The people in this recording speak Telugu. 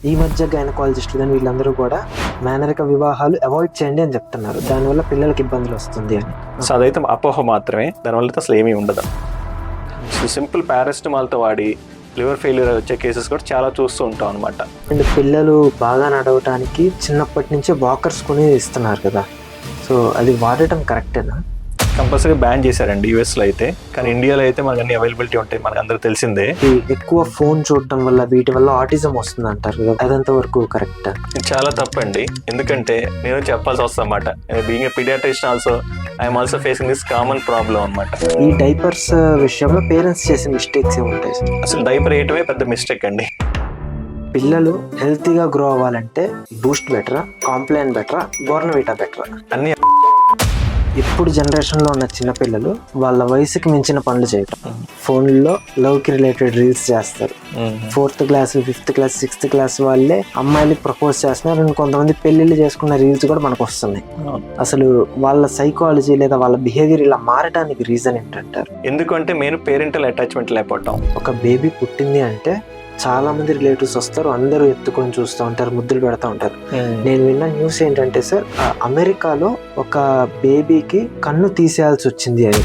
ఈ మధ్య గైనకాలజిస్టులు కానీ వీళ్ళందరూ కూడా మేనరిక వివాహాలు అవాయిడ్ చేయండి అని చెప్తున్నారు. దానివల్ల పిల్లలకి ఇబ్బందులు వస్తుంది అని. సో అదైతే అపోహ మాత్రమే, దానివల్ల అయితే అసలు ఏమీ ఉండదు. సో సింపుల్ పారాసిటమాల్తో వాడి లివర్ ఫెయిల్యూర్ వచ్చే కేసెస్ కూడా చాలా చూస్తూ ఉంటాం అనమాట. అండ్ పిల్లలు బాగా నడవటానికి చిన్నప్పటి నుంచే వాకర్స్ కొని ఇస్తున్నారు కదా, సో అది వాడటం కరెక్టేనా? కంపల్సరీ బ్యాన్ చేశారండి యూఎస్లో అయితే, కానీ ఇండియాలో అయితే మనకు అన్ని అవైలబిలిటీ ఉంటాయి, మనకు అందరూ తెలిసిందే. ఎక్కువ ఫోన్ చూడటం వల్ల వీటి వల్ల ఆటిజం వస్తుంది అంటారు కదా, అదంత వరకు కరెక్ట్? చాలా తప్పండి. ఎందుకంటే నేను చెప్పాల్సి వస్తుంది అనమాట. Being a paediatrician also I'm also facing this common problem అనమాట. ఈ డైపర్స్ విషయంలో పేరెంట్స్ చేసే మిస్టేక్స్ ఉంటాయి. అసలు డైపర్ వేయటమే పెద్ద మిస్టేక్ అండి. పిల్లలు హెల్తీగా గ్రో అవ్వాలంటే బూస్ట్ బెటరా, కాంప్లాన్ బెటరా, బోర్నవిటా బెటరా? అన్ని ఇప్పుడు జనరేషన్లో ఉన్న చిన్నపిల్లలు వాళ్ళ వయసుకి మించిన పనులు చేయటం, ఫోన్లో లవ్కి రిలేటెడ్ రీల్స్ చేస్తారు. 4th class 5th class 6th class వాళ్ళే అమ్మాయిలకి ప్రపోజ్ చేస్తున్నారు. అండ్ కొంతమంది పెళ్లిళ్ళు చేసుకున్న రీల్స్ కూడా మనకు వస్తున్నాయి. అసలు వాళ్ళ సైకాలజీ లేదా వాళ్ళ బిహేవియర్ ఇలా మారడానికి రీజన్ ఏంటంటారు? ఎందుకంటే మెయిన్ పేరెంటల్ అటాచ్మెంట్ లేకపోవటం. ఒక బేబీ పుట్టింది అంటే చాలా మంది రిలేటివ్స్ వస్తారు, అందరూ ఎత్తుకొని చూస్తూ ఉంటారు, ముద్దులు పెడతా ఉంటారు. నేను విన్న న్యూస్ ఏంటంటే సార్, అమెరికాలో ఒక బేబీకి కన్ను తీసేయాల్సి వచ్చింది అని.